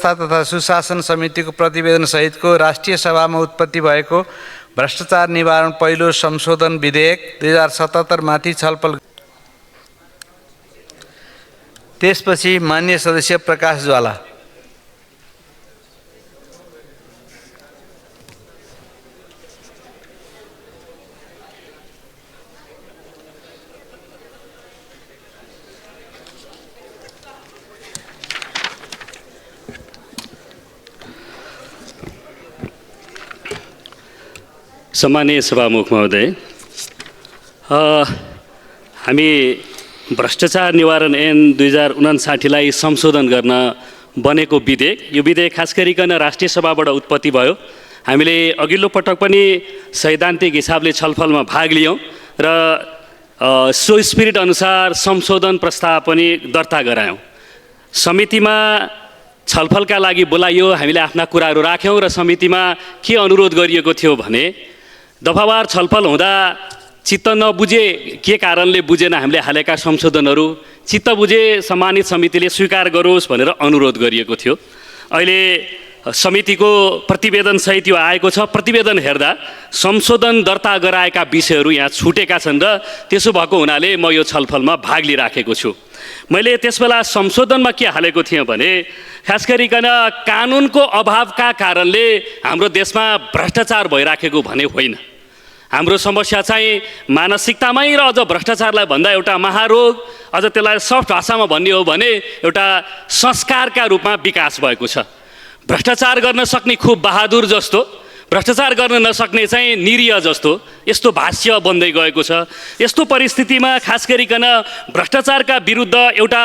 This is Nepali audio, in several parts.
तथा सुशासन समितिको प्रतिवेदन सहितको राष्ट्रिय सभामा उत्पत्ति भएको भ्रष्टाचार निवारण पहिलो संशोधन विधेयक 2077 माथि छलफल। त्यसपछि मान्य सदस्य प्रकाश ज्वाला। सम्मानीय सभामुख महोदय, हामी भ्रष्टाचार निवारण ऐन 2059लाई संशोधन गर्न बनेको विधेयक, यो विधेयक खास गरिकन राष्ट्रिय सभाबाट उत्पत्ति भयो। हामीले अघिल्लो पटक पनि सैद्धान्तिक हिसाबले छलफलमा भाग लियौँ र सो स्पिरिट अनुसार संशोधन प्रस्ताव पनि दर्ता गरायौँ। समितिमा छलफलका लागि बोलाइयो, हामीले आफ्ना कुराहरू राख्यौँ र समितिमा के अनुरोध गरिएको थियो भने दफावार छलफल हुँदा चित्त नबुझे, के कारणले बुझेन हामीले हालेका संशोधनहरू चित्त बुझे सम्मानित समितिले स्वीकार गरोस् भनेर अनुरोध गरिएको थियो। अहिले समितिको प्रतिवेदन सहित यो आएको छ। प्रतिवेदन हेर्दा संशोधन दर्ता गराएका विषयहरू यहाँ छुटेका छन् र त्यसो भएको हुनाले म यो छलफलमा भाग लिइराखेको छु। मैले त्यसबेला संशोधनमा के हालेको थिएँ भने खास गरिकन कानुनको अभावका कारणले हाम्रो देशमा भ्रष्टाचार भइराखेको भने होइन। हाम्रो समस्या चाहिँ मानसिकतामै र अझ भ्रष्टाचारलाई भन्दा एउटा महारोग, अझ त्यसलाई सफ्ट भाषामा भन्ने हो भने एउटा संस्कारका रूपमा विकास भएको छ। भ्रष्टाचार गर्न सक्ने खुब बहादुर जस्तो, भ्रष्टाचार गर्न नसक्ने चाहिँ निरीह जस्तो यस्तो भाष्य बन्दै गएको छ। यस्तो परिस्थितिमा खास गरिकन भ्रष्टाचारका विरुद्ध एउटा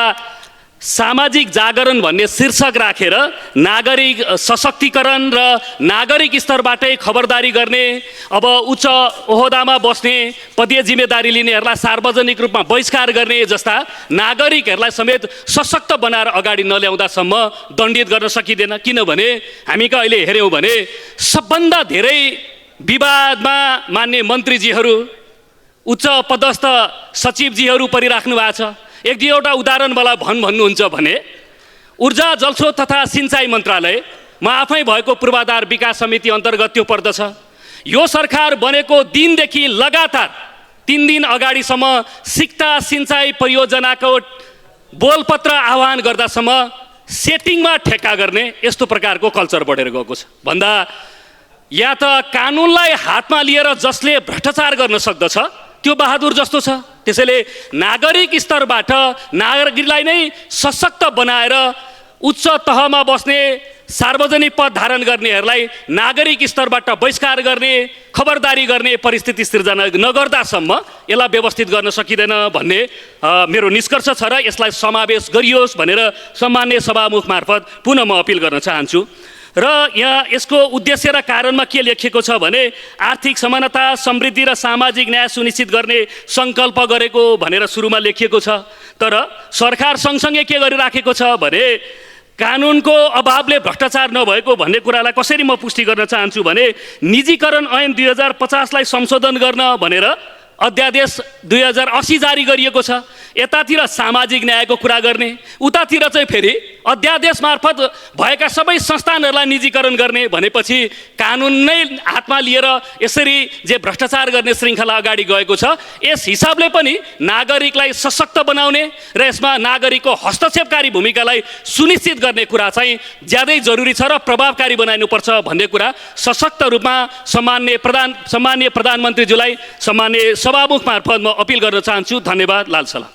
सामाजिक जागरण भन्ने शीर्षक राखेर नागरिक सशक्तिकरण र नागरिक स्तरबाटै खबरदारी गर्ने, अब उच्च ओहदामा बस्ने, पदीय जिम्मेदारी लिनेहरूलाई सार्वजनिक रूपमा बहिष्कार गर्ने जस्ता नागरिकहरूलाई समेत सशक्त बनाएर अगाडि नल्याउँदासम्म दण्डित गर्न सकिँदैन। किनभने हामी अहिले हेऱ्यौँ भने सबभन्दा धेरै विवादमा मान्ने मन्त्रीजीहरू, उच्च पदस्थ सचिवजीहरू परिराख्नु भएको छ। एक दुईवटा उदाहरण मलाई भन्नुहुन्छ भने ऊर्जा जलस्रोत तथा सिंचाई मन्त्रालय, म आफै भएको पूर्वाधार विकास समिति अन्तर्गत त्यो पर्दछ। यो सरकार बनेको दिनदेखि लगातार 3 दिन अगाडिसम्म सिक्ता सिंचाई परियोजनाको बोलपत्र आह्वान गर्दासम्म सेटिङमा ठेक्का गर्ने यस्तो प्रकारको कल्चर बढेर गएको छ। भन्दा या त कानुनलाई हातमा लिएर जसले भ्रष्टाचार गर्न सक्दछ त्यो बहादुर जस्तो छ। त्यसैले नागरिक स्तरबाट नागरिकलाई नै सशक्त बनाएर उच्च तहमा बस्ने, सार्वजनिक पद धारण गर्नेहरूलाई नागरिक स्तरबाट बहिष्कार गर्ने, खबरदारी गर्ने परिस्थिति सिर्जना नगर्दासम्म यसलाई व्यवस्थित गर्न सकिँदैन भन्ने मेरो निष्कर्ष छ र यसलाई समावेश गरियोस् भनेर सम्मान्य सभामुख मार्फत पुनः म अपिल गर्न चाहन्छु। र यहाँ यसको उद्देश्य र कारणमा के लेखिएको छ भने आर्थिक समानता, समृद्धि र सामाजिक न्याय सुनिश्चित गर्ने सङ्कल्प गरेको भनेर सुरुमा लेखिएको छ। तर सरकार सँगसँगै के गरिराखेको छ भने कानुनको अभावले भ्रष्टाचार नभएको भन्ने कुरालाई कसरी म पुष्टि गर्न चाहन्छु भने निजीकरण ऐन 2050लाई संशोधन गर्न भनेर अध्यादेश 2080 जारी गरिएको छ। यतातिर सामाजिक न्यायको कुरा गर्ने, उतातिर चाहिँ फेरि अध्यादेश मार्फत भएका सबै संस्थानहरूलाई निजीकरण गर्ने भनेपछि कानुन नै हातमा लिएर यसरी जे भ्रष्टाचार गर्ने श्रृङ्खला अगाडि गएको छ, यस हिसाबले पनि नागरिकलाई सशक्त बनाउने र यसमा नागरिकको हस्तक्षेपकारी भूमिकालाई सुनिश्चित गर्ने कुरा चाहिँ ज्यादै जरुरी छ र प्रभावकारी बनाइनुपर्छ भन्ने कुरा सशक्त रूपमा सम्माननीय प्रधानमन्त्रीज्यूलाई सम्माननीय सभामुख मार्फत म अपिल गर्न चाहन्छु। धन्यवाद। लाल सलाम।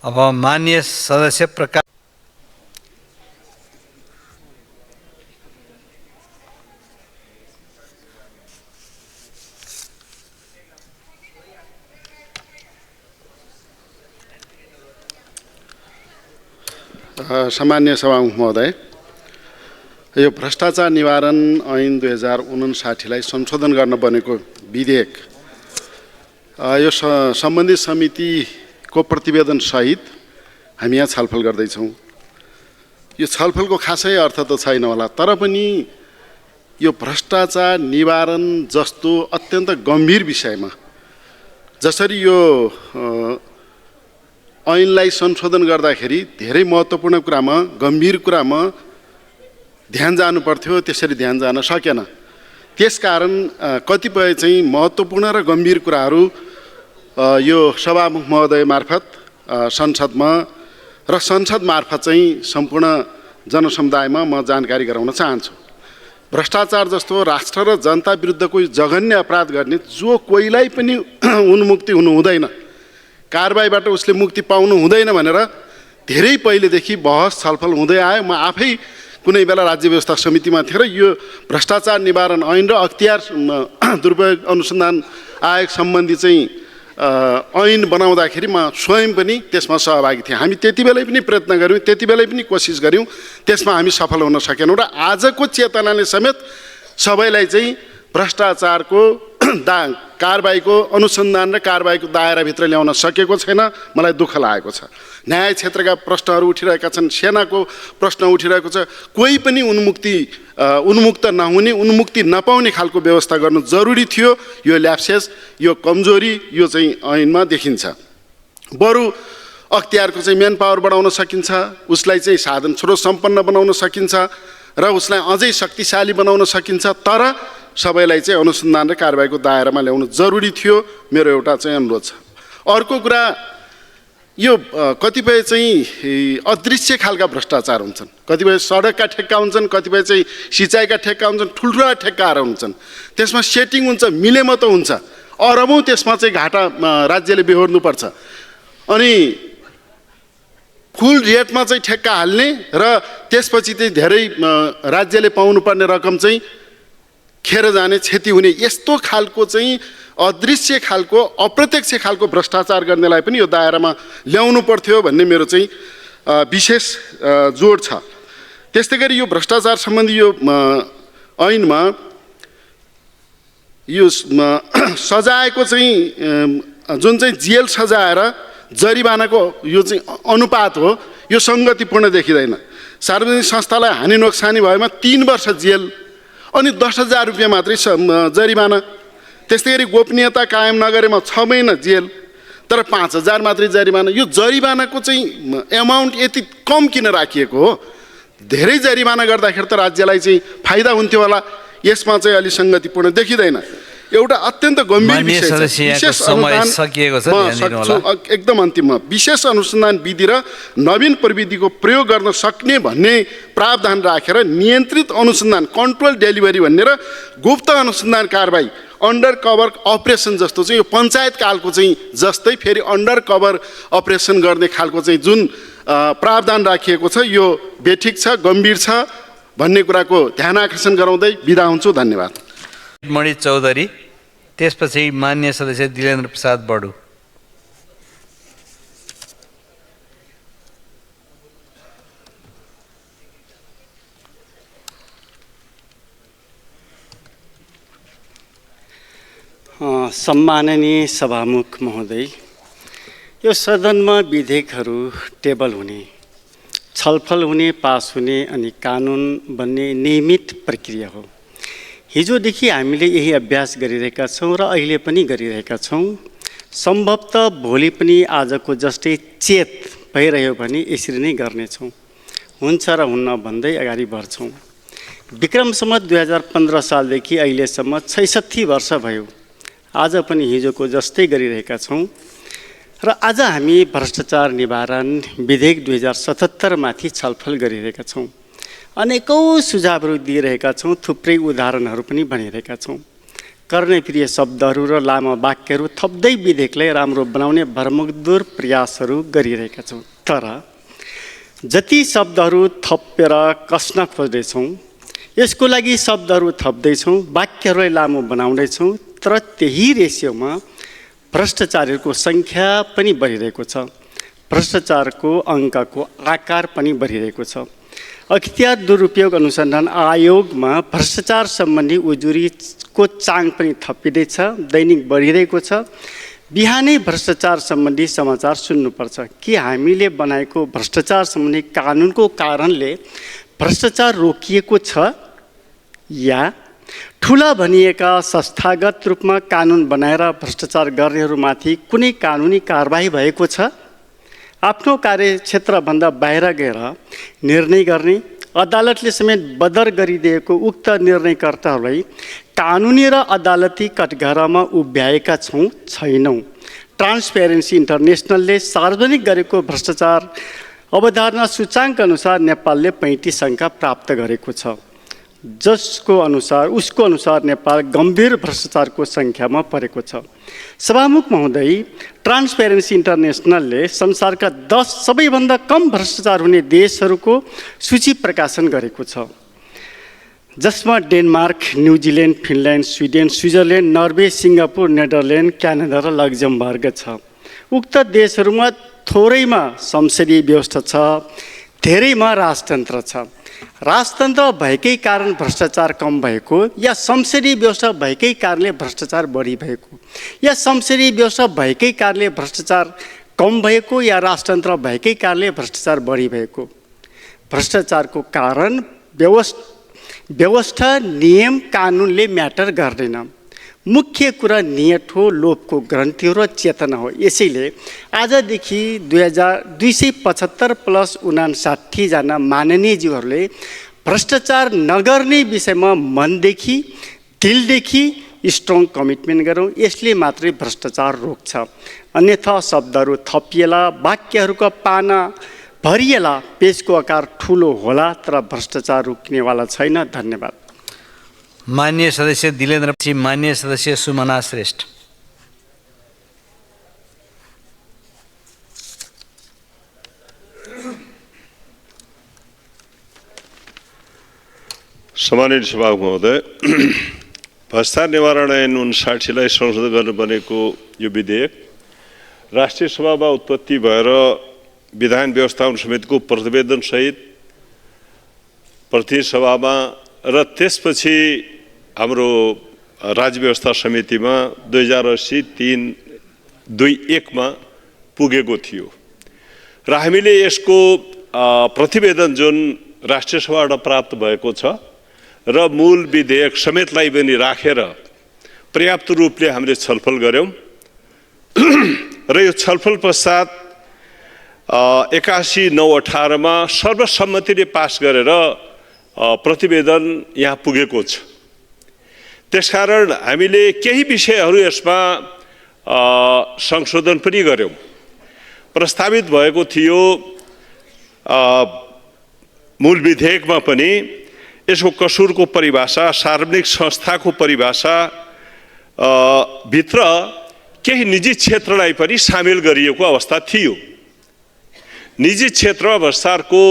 अब मान्य सदस्य प्रकाश। सम्मान्य सभामुख महोदय, यो भ्रष्टाचार निवारण ऐन 2059लाई संशोधन गर्न बनेको विधेयक यो सम्बन्धित समितिको प्रतिवेदन सहित हामी यहाँ छलफल गर्दैछौँ। यो छलफलको खासै अर्थ त छैन होला, तर पनि यो भ्रष्टाचार निवारण जस्तो अत्यन्त गम्भीर विषयमा जसरी यो ऐनलाई संशोधन गर्दाखेरि धेरै महत्त्वपूर्ण कुरामा, गम्भीर कुरामा ध्यान जानु पर्थ्यो, त्यसरी ध्यान जान सकेन। त्यसकारण कतिपय चाहिँ महत्त्वपूर्ण र गम्भीर कुराहरू यो सभामुख महोदय मार्फत संसदमा र संसद मार्फत चाहिँ सम्पूर्ण जनसमुदायमा म जानकारी गराउन चाहन्छु। भ्रष्टाचार जस्तो राष्ट्र र जनता विरुद्धको जघन्य अपराध गर्ने जो कोहीलाई पनि उन्मुक्ति हुनु हुँदैन, कारबाहीबाट उसले मुक्ति पाउनु हुँदैन भनेर धेरै पहिलेदेखि बहस छलफल हुँदै आयो। म आफै कुनै बेला राज्य व्यवस्था समितिमा थिएँ र यो भ्रष्टाचार निवारण ऐन र अख्तियार दुरुपयोग अनुसन्धान आयोग सम्बन्धी चाहिँ ऐन बनाउँदाखेरि म स्वयं पनि त्यसमा सहभागी थिएँ। हामी त्यति बेलै पनि प्रयत्न गऱ्यौँ, त्यति बेलै पनि कोसिस गऱ्यौँ, त्यसमा हामी सफल हुन सकेनौँ। र आजको चेतनाले समेत सबैलाई चाहिँ भ्रष्टाचारको कारबाहीको अनुसन्धान र कारबाहीको दायराभित्र ल्याउन सकेको छैन। मलाई दुःख लागेको छ। न्याय क्षेत्रका प्रश्नहरू उठिरहेका छन्, सेनाको प्रश्न उठिरहेको छ। कोही पनि उन्मुक्त नहुने, उन्मुक्ति नपाउने खालको व्यवस्था गर्नु जरुरी थियो। यो ल्याप्सेस, यो कमजोरी यो चाहिँ ऐनमा देखिन्छ। बरु अख्तियारको चाहिँ मेन पावर बढाउन सकिन्छ, उसलाई चाहिँ साधन स्रोत सम्पन्न बनाउन सकिन्छ र उसलाई अझै शक्तिशाली बनाउन सकिन्छ। तर सबैलाई चाहिँ अनुसन्धान र कारबाहीको दायरामा ल्याउनु जरुरी थियो। मेरो एउटा चाहिँ अनुरोध छ। अर्को कुरा, यो कतिपय चाहिँ अदृश्य खालका भ्रष्टाचार हुन्छन्। कतिपय सडकका ठेक्का हुन्छन्, कतिपय चाहिँ सिँचाइका ठेक्का हुन्छन्, ठुल्ठुला ठेक्काहरू हुन्छन्। त्यसमा सेटिङ हुन्छ, मिलेमतो हुन्छ, अरबौँ त्यसमा चाहिँ घाटा राज्यले बेहोर्नुपर्छ। अनि फुल रेटमा चाहिँ ठेक्का हाल्ने र त्यसपछि चाहिँ धेरै राज्यले पाउनुपर्ने रकम चाहिँ खेर जाने, क्षति हुने, यस्तो खालको चाहिँ अदृश्य खालको अप्रत्यक्ष खालको भ्रष्टाचार गर्नेलाई पनि यो दायरामा ल्याउनु पर्थ्यो भन्ने मेरो चाहिँ विशेष जोड छ। त्यस्तै गरी यो भ्रष्टाचार सम्बन्धी यो ऐनमा यो सजायको चाहिँ जुन चाहिँ जेल सजाएर जरिवानाको यो चाहिँ अनुपात हो, यो सङ्गतिपूर्ण देखिँदैन। सार्वजनिक संस्थालाई हानि नोक्सानी भएमा 3 वर्ष जेल अनि 10,000 रुपियाँ मात्रै जरिवाना। त्यस्तै गरी गोपनीयता कायम नगरेमा 6 महिना जेल तर 5,000 मात्रै जरिवाना। यो जरिवानाको चाहिँ एमाउन्ट यति कम किन राखिएको हो? धेरै जरिवाना गर्दाखेरि त राज्यलाई चाहिँ फाइदा हुन्थ्यो होला। यसमा चाहिँ अलि सङ्गतिपूर्ण देखिँदैन। एउटा अत्यन्त गम्भीर विषय छ। विशेष अनुसन्धान एकदम अन्तिममा विशेष अनुसन्धान विधि र नवीन प्रविधिको प्रयोग गर्न सक्ने भन्ने प्रावधान राखेर नियन्त्रित अनुसन्धान, कन्ट्रोल डेलिभरी भन्ने र गुप्त अनुसन्धान कारबाही, अन्डर कभर अपरेसन जस्तो चाहिँ यो पञ्चायत कालको चाहिँ जस्तै फेरि अन्डर कभर अपरेसन गर्ने खालको चाहिँ जुन प्रावधान राखिएको छ, यो बेठिक छ, गम्भीर छ भन्ने कुराको ध्यान आकर्षण गराउँदै बिदा हुन्छु। धन्यवाद। मणि चौधरी, त्यसपछि मान्य सदस्य दिलेन्द्र प्रसाद बडु। सम्माननीय सभामुख महोदय, यो सदनमा विधेयकहरू टेबल हुने, छलफल हुने, पास हुने अनि कानुन बन्ने नियमित प्रक्रिया हो। हिजोदेखि हामीले यही अभ्यास गरिरहेका छौँ र अहिले पनि गरिरहेका छौँ। सम्भवतः भोलि पनि आजको जस्तै चेत भइरह्यो भने यसरी नै गर्नेछौँ। हुन्छ र हुन्न भन्दै अगाडि बढ्छौँ। विक्रम सम्वत 2015 सालदेखि अहिलेसम्म 66 वर्ष भयो। आज पनि हिजोको जस्तै गरिरहेका छौँ र आज हामी भ्रष्टाचार निवारण विधेयक 2077 माथि छलफल गरिरहेका छौँ। अनेकौँ सुझावहरू दिइरहेका छौँ, थुप्रै उदाहरणहरू पनि भनिरहेका छौँ। कर्णप्रिय शब्दहरू र लामो वाक्यहरू थप्दै विधेयकलाई राम्रो बनाउने भरमग्दुर प्रयासहरू गरिरहेका छौँ। तर जति शब्दहरू थपेर कस्न खोज्दैछौँ, यसको लागि शब्दहरू थप्दैछौँ, वाक्यहरूलाई लामो बनाउँदैछौँ, तर त्यही रेसियोमा भ्रष्टाचारीहरूको सङ्ख्या पनि बढिरहेको छ। भ्रष्टाचारको अङ्कको आकार पनि बढिरहेको छ। अख्तियार दुरुपयोग अनुसन्धान आयोगमा भ्रष्टाचार सम्बन्धी उजुरीको चाङ पनि थपिँदैछ, दैनिक बढिरहेको छ। बिहानै भ्रष्टाचार सम्बन्धी समाचार सुन्नुपर्छ। के हामीले बनाएको भ्रष्टाचार सम्बन्धी कानुनको कारणले भ्रष्टाचार रोकिएको छ या ठुला भनिएका संस्थागत रूपमा कानुन बनाएर भ्रष्टाचार गर्नेहरूमाथि कुनै कानुनी कारबाही भएको छ? आफ्नो कार्यक्षेत्रभन्दा बाहिर गएर निर्णय गर्ने, अदालतले समेत बदर गरिदिएको उक्त निर्णयकर्ताहरूलाई कानुनी र अदालती कटघरामा उभ्याएका छैनौँ। ट्रान्सपेरेन्सी इन्टरनेसनलले सार्वजनिक गरेको भ्रष्टाचार अवधारणा सूचाङ्क अनुसार नेपालले 35 अङ्क प्राप्त गरेको छ, उसको अनुसार नेपाल गम्भीर भ्रष्टाचारको सङ्ख्यामा परेको छ। सभामुख महोदय, ट्रान्सपेरेन्सी इन्टरनेसनलले संसारका 10 सबैभन्दा कम भ्रष्टाचार हुने देशहरूको सूची प्रकाशन गरेको छ, जसमा Denmark, New Zealand, Finland, Sweden, Switzerland, Norway, Singapore, Netherlands, Canada र लक्जमबर्ग छ। उक्त देशहरूमा थोरैमा संसदीय व्यवस्था छ, धेरैमा राजतन्त्र छ। राजतन्त्र भएकै कारण भ्रष्टाचार कम भएको, या संसदीय व्यवस्था भएकै कारणले भ्रष्टाचार बढी भएको, या संसदीय व्यवस्था भएकै कारणले भ्रष्टाचार कम भएको, या राजतन्त्र भएकै कारणले भ्रष्टाचार बढी भएको। भ्रष्टाचारको कारण व्यवस्था, नियम, कानुनले म्याटर गर्दैन। मुख्य कुरा नियत हो, लोभको ग्रन्थि हो र चेतना हो। यसैले आजदेखि 275 + 59 जना माननीयज्यूहरूले भ्रष्टाचार नगर्ने विषयमा मनदेखि, दिलदेखि स्ट्रङ कमिटमेन्ट गरौँ। यसले मात्रै भ्रष्टाचार रोक्छ। अन्यथा शब्दहरू थपिएला, वाक्यहरूको पाना भरिएला, पेजको आकार ठुलो होला, तर भ्रष्टाचार रोक्नेवाला छैन। धन्यवाद। माननीय सदस्य दिलेन्द्र, माननीय सदस्य सुमना श्रेष्ठ। सम्मानित सभामुख महोदय, भ्रष्टाचार निवारण ऐन 59लाई संशोधन गर्न बनेको यो विधेयक राष्ट्रिय सभामा उत्पत्ति भएर विधान व्यवस्थापन समितिको प्रतिवेदनसहित प्रतिनिधि सभामा र त्यसपछि हाम्रो राज्य व्यवस्था समितिमा 2080-321 मा पुगेको थियो र हामीले यसको प्रतिवेदन जुन राष्ट्रिय सभाबाट प्राप्त भएको छ र मूल विधेयक समेतलाई पनि राखेर पर्याप्त रूपले हामीले छलफल गर्यौं र यो छलफल पश्चात 81-9-18 मा सर्वसम्मतिले पास गरेर प्रतिवेदन यहाँ पुगेको छ। त्यसकारण हामीले केही विषयहरू यसमा संशोधन पनि गर्यौं। प्रस्तावित भएको थियो मूल विधेयकमा पनि यसको कसुरको परिभाषा, सार्वजनिक संस्थाको परिभाषा भित्र केही निजी क्षेत्रलाई पनि सामेल गरिएको अवस्था थियो। निजी क्षेत्र भ्रष्टाचारको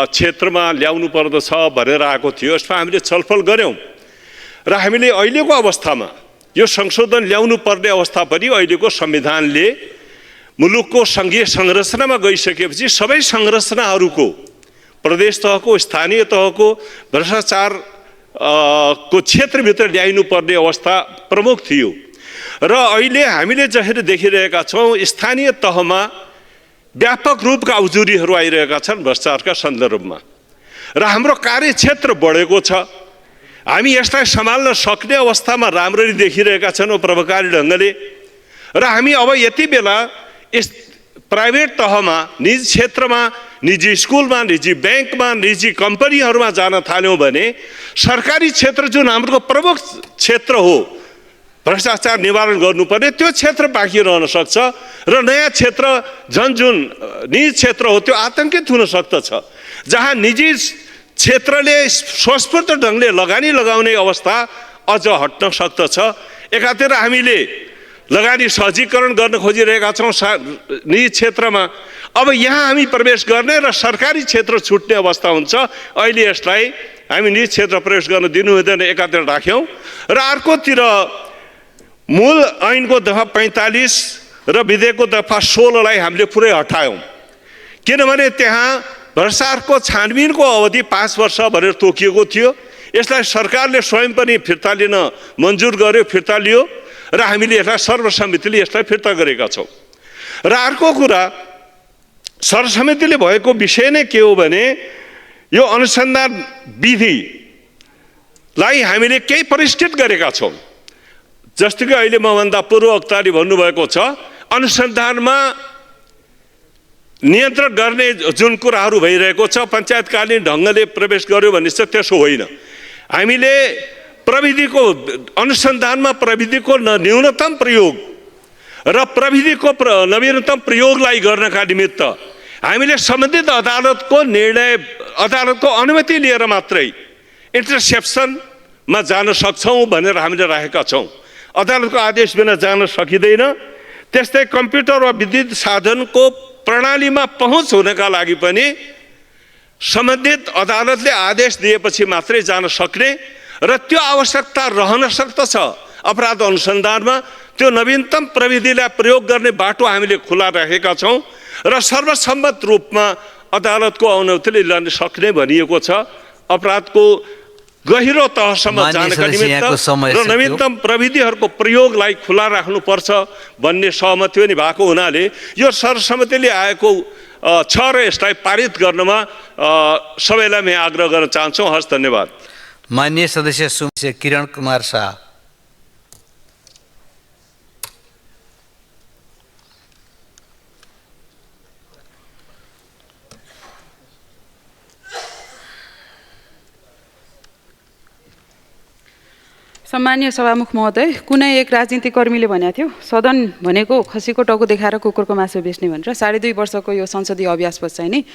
क्षेत्रमा ल्याउनु पर्दछ भनेर आएको थियो। यसमा हामीले छलफल गर्यौं र हामीले अहिलेको अवस्थामा यो संशोधन ल्याउनु पर्ने अवस्था पनि अहिलेको संविधानले मुलुकको संघीय संरचनामा गइसकेपछि सबै संरचनाहरूको प्रदेश तहको, स्थानीय तहको भ्रष्टाचार को क्षेत्रभित्र ल्याइनु पर्ने अवस्था प्रमुख थियो र अहिले हामीले जसरी देखिरहेका छौं स्थानीय तहमा व्यापक रूपका उजुरीहरू आइरहेका छन् भ्रष्टाचारका सन्दर्भमा र हाम्रो कार्यक्षेत्र बढेको छ। हामी यसलाई सम्हाल्न सक्ने अवस्थामा राम्ररी देखिरहेका छौं प्रभावकारी ढंगले र हामी अब यति बेला प्राइभेट तहमा, निजी क्षेत्रमा, निजी स्कुलमा, निजी बैंकमा, निजी कम्पनीहरूमा जान थाल्यौं भने सरकारी क्षेत्र जुन हाम्रो प्रमुख क्षेत्र हो भ्रष्टाचार निवारण गर्नुपर्ने त्यो क्षेत्र बाँकी रहन सक्छ र नयाँ क्षेत्र जुन निजी क्षेत्र हो त्यो आतंकित हुन सक्दछ, जहाँ निजी क्षेत्रले स्वस्फूर्त ढंगले लगानी लगाउने अवस्था अझ हट्न सक्दछ। एकातिर हामीले लगानी सहजीकरण गर्न खोजिरहेका छौं निजी क्षेत्रमा, अब यहाँ हामी प्रवेश गर्ने र सरकारी क्षेत्र छुट्ने अवस्था हुन्छ। अहिले यसलाई हामी निजी क्षेत्र प्रवेश गर्न दिनु हुँदैन एकातिर राख्यौं र अर्कोतिर मूल ऐनको दफा 45 र विधेयकको दफा 16 लाई हामीले पुरै हटायौं, किनभने त्यहाँ भ्रष्टाचारको छानबिनको अवधि 5 वर्ष भनेर तोकिएको थियो। यसलाई सरकारले स्वयं पनि फिर्ता लिन मन्जुर गर्यो, फिर्ता लियो र हामीले यसलाई सर्वसम्मतिले यसलाई फिर्ता गरेका छौं। र अर्को कुरा सर्वसम्मतिले भएको विषय नै के हो भने यो अनुसन्धान विधिलाई हामीले केही परिष्कृत गरेका छौं। जस्तो कि अहिले मभन्दा पूर्व वक्ताले भन्नुभएको छ अनुसन्धानमा नियन्त्रण गर्ने जुन कुराहरू भइरहेको छ पञ्चायतकालीन ढङ्गले प्रवेश गर्यो भने चाहिँ त्यसो होइन। हामीले प्रविधिको अनुसन्धानमा प्रविधिको न्यूनतम प्रयोग र प्रविधिको नवीनतम प्रयोगलाई गर्नका निमित्त हामीले सम्बन्धित अदालतको निर्णय अदालतको अनुमति लिएर मात्रै इन्टरसेप्सनमा जान सक्छौँ भनेर हामीले राखेका छौँ। अदालतको आदेश बिना जान सकिँदैन। त्यस्तै कम्प्युटर वा विद्युत साधनको प्रणालीमा पहुँच हुनका लागि पनि सम्बन्धित अदालतले आदेश दिएपछि मात्रै जान सक्ने र त्यो आवश्यकता रहन सक्दछ। अपराध अनुसन्धानमा त्यो नवीनतम प्रविधिलाई प्रयोग गर्ने बाटो हामीले खुला राखेका छौँ र सर्वसम्मत रूपमा अदालतको अनुमतिले लिन सक्ने भनिएको छ। अपराधको गहिरो तहसम्म जानका निमित्त र नवीनतम प्रविधिहरूको प्रयोगलाई खुला राख्नुपर्छ भन्ने सहमति पनि भएको हुनाले यो सर्वसम्मतिले आएको छ र यसलाई पारित गर्नमा सबैलाई म आग्रह गर्न चाहन्छु। हस्, धन्यवाद। माननीय सदस्य किरण कुमार शाह। सम्मानीय सभामुख महोदय, कुनै एक राजनीतिक कर्मीले भनेको थियो सदन भनेको खसीको टाउको देखाएर कुकुरको मासु बेच्ने भनेर। 2.5 वर्षको यो संसदीय अभ्यासपछि चाहिँ नि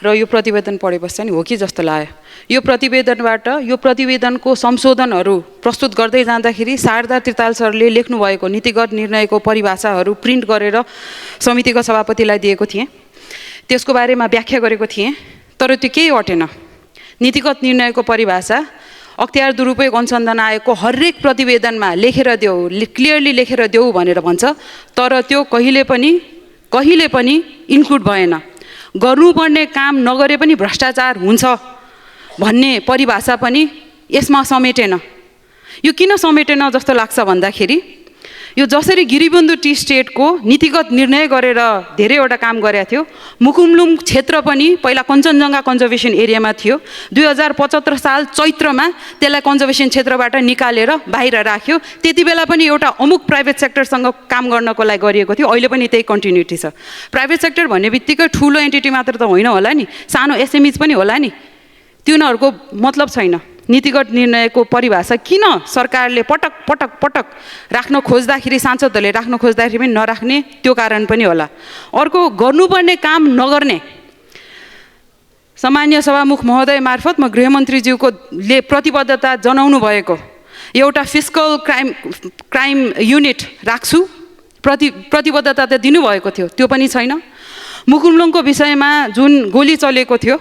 र यो प्रतिवेदन पढेपछि चाहिँ हो कि जस्तो लाग्यो। यो प्रतिवेदनबाट यो प्रतिवेदनको संशोधनहरू प्रस्तुत गर्दै जाँदाखेरि शारदा त्रिताल सरले लेख्नुभएको नीतिगत निर्णयको परिभाषाहरू प्रिन्ट गरेर समितिको सभापतिलाई दिएको थिएँ। त्यसको बारेमा व्याख्या गरेको थिएँ, तर त्यो केही अटेन। नीतिगत निर्णयको परिभाषा अख्तियार दुरुपयोग अनुसन्धान आयोगको हरेक प्रतिवेदनमा लेखेर देऊ, क्लियरली लेखेर देऊ भनेर भन्छ, तर त्यो कहिले पनि इन्क्लुड भएन। गर्नुपर्ने काम नगरे पनि भ्रष्टाचार हुन्छ भन्ने परिभाषा पनि यसमा समेटेन। यो किन समेटेन जस्तो लाग्छ भन्दाखेरि यो जसरी गिरिबन्धु टी स्टेटको नीतिगत निर्णय गरेर धेरैवटा काम गरेको थियो। मुकुमलुङ क्षेत्र पनि पहिला कञ्चनजङ्घा कन्जर्भेसन एरियामा थियो। 2075 साल चैत्रमा त्यसलाई कन्जर्भेसन क्षेत्रबाट निकालेर बाहिर राख्यो। त्यति बेला पनि एउटा अमुक प्राइभेट सेक्टरसँग काम गर्नको लागि गरिएको थियो। अहिले पनि त्यही कन्टिन्युटी छ। प्राइभेट सेक्टर भन्ने बित्तिकै ठुलो एन्टिटी मात्र त होइन होला नि, सानो एसएमइज पनि होला नि। तिनीहरूको मतलब छैन। नीतिगत निर्णयको परिभाषा किन सरकारले पटक पटक पटक राख्न खोज्दाखेरि, सांसदहरूले राख्न खोज्दाखेरि पनि नराख्ने, त्यो कारण पनि होला। अर्को, गर्नुपर्ने काम नगर्ने। सम्मानीय सभामुख महोदय मार्फत म गृहमन्त्रीज्यूको प्रतिबद्धता जनाउनु भएको एउटा फिस्कल क्राइम युनिट राख्छु प्रतिबद्धता त दिनुभएको थियो, त्यो पनि छैन। मुकुमलुङको विषयमा जुन गोली चलेको थियो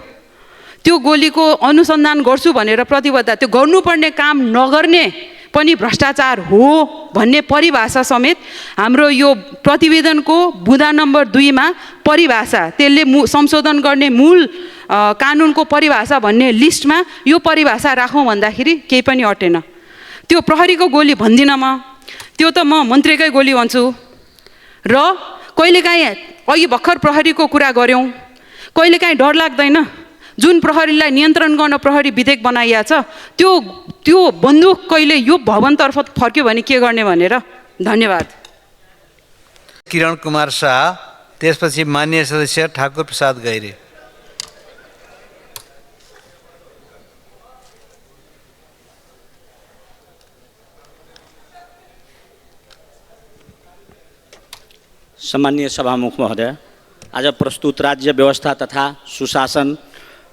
त्यो गोलीको अनुसन्धान गर्छु भनेर प्रतिबद्धता, त्यो गर्नुपर्ने काम नगर्ने पनि भ्रष्टाचार हो भन्ने परिभाषा समेत हाम्रो यो प्रतिवेदनको बुँदा नम्बर 2 मा परिभाषा, त्यसले संशोधन गर्ने मूल कानुनको परिभाषा भन्ने लिस्टमा यो परिभाषा राखौँ भन्दाखेरि केही पनि अटेन। त्यो प्रहरीको गोली भन्दिनँ म, त्यो त म मन्त्रीकै गोली भन्छु। र कहिलेकाहीँ अघि भर्खर प्रहरीको कुरा गऱ्यौँ, कहिलेकाहीँ डर लाग्दैन जुन प्रहरीलाई नियन्त्रण गर्न प्रहरी विधेयक बनाइएको छ त्यो बन्दुक कहिले यो भवनतर्फ फर्क्यो भने के गर्ने भनेर। धन्यवाद। किरण कुमार शाह, त्यसपछि माननीय सदस्य ठाकुर प्रसाद गैरे। सम्मानीय सभामुख महोदय, आज प्रस्तुत राज्य व्यवस्था तथा सुशासन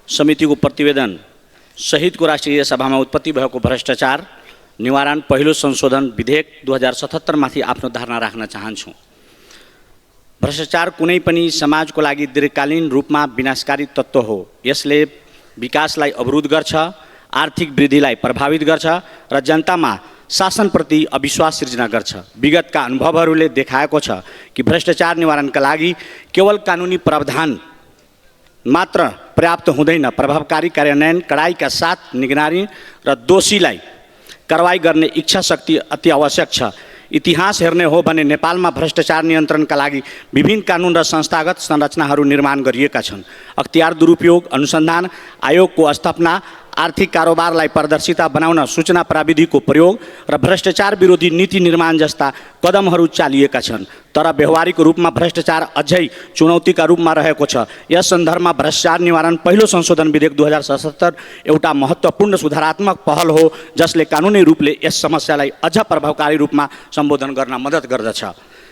समितिको प्रतिवेदन सहितको राष्ट्रिय सभामा उत्पत्ति भएको भ्रष्टाचार निवारण पहिलो संशोधन विधेयक 2077 माथि आफ्नो धारणा राख्न चाहन्छु। भ्रष्टाचार कुनै पनि समाजको लागि दीर्घकालीन रूपमा विनाशकारी तत्त्व हो। यसले विकासलाई अवरुद्ध गर्छ, आर्थिक वृद्धिलाई प्रभावित गर्छ र जनतामा शासनप्रति अविश्वास सिर्जना गर्छ। विगतका अनुभवहरूले देखाएको छ कि भ्रष्टाचार निवारणका लागि केवल कानुनी प्रावधान मात्र पर्याप्त हुँदैन। प्रभावकारी कार्यान्वयन, कडाइका साथ निगरानी र दोषीलाई कारवाही गर्ने इच्छा शक्ति अति आवश्यक छ। इतिहास हेर्ने हो भने नेपालमा भ्रष्टाचार नियन्त्रणका लागि विभिन्न कानुन र संस्थागत संरचनाहरू निर्माण गरिएका छन्। अख्तियार दुरुपयोग अनुसन्धान आयोगको स्थापना आर्थिक कारोबारलाई पारदर्शिता बनाउन सूचना प्रविधिको प्रयोग र भ्रष्टाचार विरोधी नीति निर्माण जस्ता कदमहरू चालिएका छन्। तर व्यवहारिक रूपमा भ्रष्टाचार अझै चुनौतीका रूपमा रहेको छ। यस सन्दर्भमा भ्रष्टाचार निवारण पहिलो संशोधन विधेयक 2077 एउटा महत्त्वपूर्ण सुधारात्मक पहल हो जसले कानुनी रूपले यस समस्यालाई अझ प्रभावकारी रूपमा सम्बोधन गर्न मद्दत गर्दछ।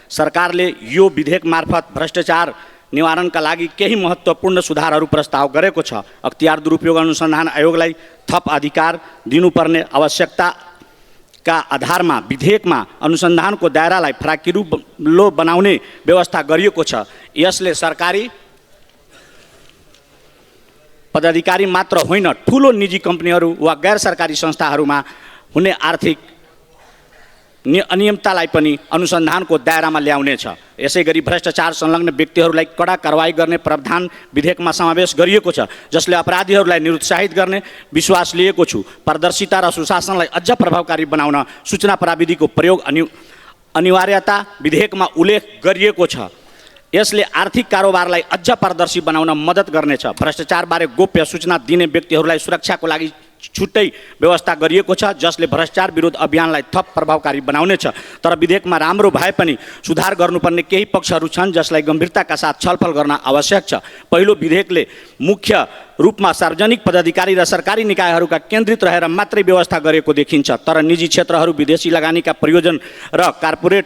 सरकारले यो विधेयक मार्फत भ्रष्टाचार निवारणका लागि केही महत्त्वपूर्ण सुधारहरू प्रस्ताव गरेको छ। अख्तियार दुरुपयोग अनुसन्धान आयोगलाई थप अधिकार दिनुपर्ने आवश्यकताका आधारमा विधेयकमा अनुसन्धानको दायरालाई फराकिलो बनाउने व्यवस्था गरिएको छ। यसले सरकारी पदाधिकारी मात्र होइन, ठुलो निजी कम्पनीहरू वा गैर सरकारी संस्थाहरूमा हुने आर्थिक अनियमिततालाई पनि अनुसन्धानको दायरामा ल्याउनेछ। यसै गरी भ्रष्टाचार संलग्न व्यक्तिहरूलाई कडा कारवाही गर्ने प्रावधान विधेयकमा समावेश गरिएको छ, जसले अपराधीहरूलाई निरुत्साहित गर्ने विश्वास लिएको छु। पारदर्शिता र सुशासनलाई अझ प्रभावकारी बनाउन सूचना प्रविधिको प्रयोग अनिवार्यता विधेयकमा उल्लेख गरिएको छ। यसले आर्थिक कारोबारलाई अझ पारदर्शी बनाउन मद्दत गर्नेछ। भ्रष्टाचारबारे गोप्य सूचना दिने व्यक्तिहरूलाई सुरक्षाको लागि छुट्टै व्यवस्था गरिएको छ, जसले भ्रष्टाचार विरोध अभियानलाई थप प्रभावकारी बनाउनेछ। तर विधेयकमा राम्रो भए पनि सुधार गर्नुपर्ने केही पक्षहरू छन् जसलाई गम्भीरताका साथ छलफल गर्न आवश्यक छ। पहिलो, विधेयकले मुख्य रूपमा सार्वजनिक पदाधिकारी र सरकारी निकायहरूका केन्द्रित रहेर मात्रै व्यवस्था गरेको देखिन्छ। तर निजी क्षेत्रहरू, विदेशी लगानीका प्रयोजन र कार्पोरेट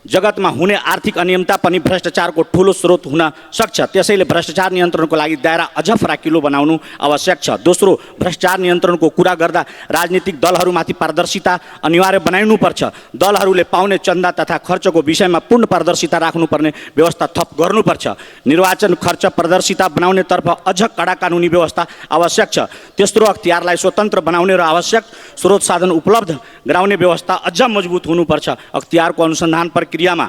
जगतमा हुने आर्थिक अनियमितता पनि भ्रष्टाचारको ठुलो स्रोत हुन सक्छ। त्यसैले भ्रष्टाचार नियन्त्रणको लागि दायरा अझ फराकिलो बनाउनु आवश्यक छ। दोस्रो, भ्रष्टाचार नियन्त्रणको कुरा गर्दा राजनीतिक दलहरूमाथि पारदर्शिता अनिवार्य बनाइनुपर्छ। दलहरूले पाउने चन्दा तथा खर्चको विषयमा पूर्ण पारदर्शिता राख्नुपर्ने व्यवस्था थप गर्नुपर्छ। निर्वाचन खर्च पारदर्शिता बनाउनेतर्फ अझ कडा कानुनी व्यवस्था आवश्यक छ। तेस्रो, अख्तियारलाई स्वतन्त्र बनाउने र आवश्यक स्रोत साधन उपलब्ध गराउने व्यवस्था अझ मजबुत हुनुपर्छ। अख्तियारको अनुसन्धान प्रक्रियामा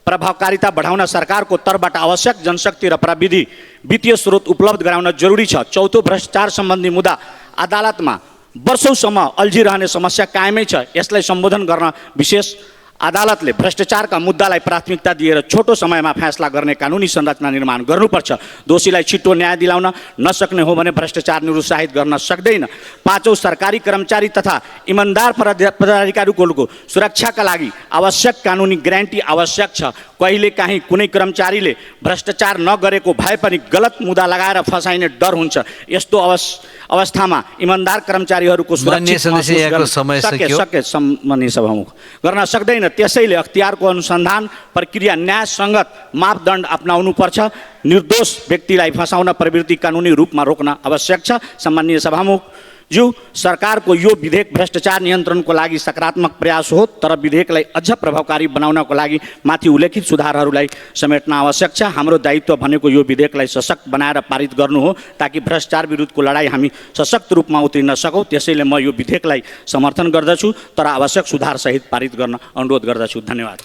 प्रभावकारिता बढाउन सरकारको तर्फबाट आवश्यक जनशक्ति र प्रविधि वित्तीय स्रोत उपलब्ध गराउन जरुरी छ। चौथो, भ्रष्टाचार सम्बन्धी मुद्दा अदालतमा वर्षौँसम्म अल्झिरहने समस्या कायमै छ। यसलाई सम्बोधन गर्न विशेष अदालतले भ्रष्टाचारका मुद्दालाई प्राथमिकता दिएर छोटो समयमा फैसला गर्ने कानुनी संरचना निर्माण गर्नुपर्छ। दोषीलाई छिटो न्याय दिलाउन नसक्ने हो भने भ्रष्टाचार निरुत्साहित गर्न सक्दैन। पाँचौँ, सरकारी कर्मचारी तथा इमान्दार पदाधिकारीको सुरक्षाका लागि आवश्यक कानुनी ग्यारेन्टी आवश्यक छ। कहिलेकाहीँ कुनै कर्मचारीले भ्रष्टाचार नगरेको भए पनि गलत मुद्दा लगाएर फसाइने डर हुन्छ। यस्तो अवस्थामा इमान्दार कर्मचारीहरूको गर्न सक्दैन। त्यसैले अख्तियारको अनुसन्धान प्रक्रिया न्यायसङ्गत मापदण्ड अपनाउनुपर्छ। निर्दोष व्यक्तिलाई फसाउन प्रवृत्ति कानुनी रूपमा रोक्न आवश्यक छ। सम्माननीय सभामुखज्यू, सरकारको यो विधेयक भ्रष्टाचार नियन्त्रणको लागि सकारात्मक प्रयास हो, तर विधेयकलाई अझ प्रभावकारी बनाउनको लागि माथि उल्लेखित सुधारहरूलाई समेट्न आवश्यक छ। हाम्रो दायित्व भनेको यो विधेयकलाई सशक्त बनाएर पारित गर्नु हो, ताकि भ्रष्टाचार विरुद्धको लडाइँ हामी सशक्त रूपमा उत्रिन सकौँ। त्यसैले म यो विधेयकलाई समर्थन गर्दछु, तर आवश्यक सुधारसहित पारित गर्न अनुरोध गर्दछु। धन्यवाद।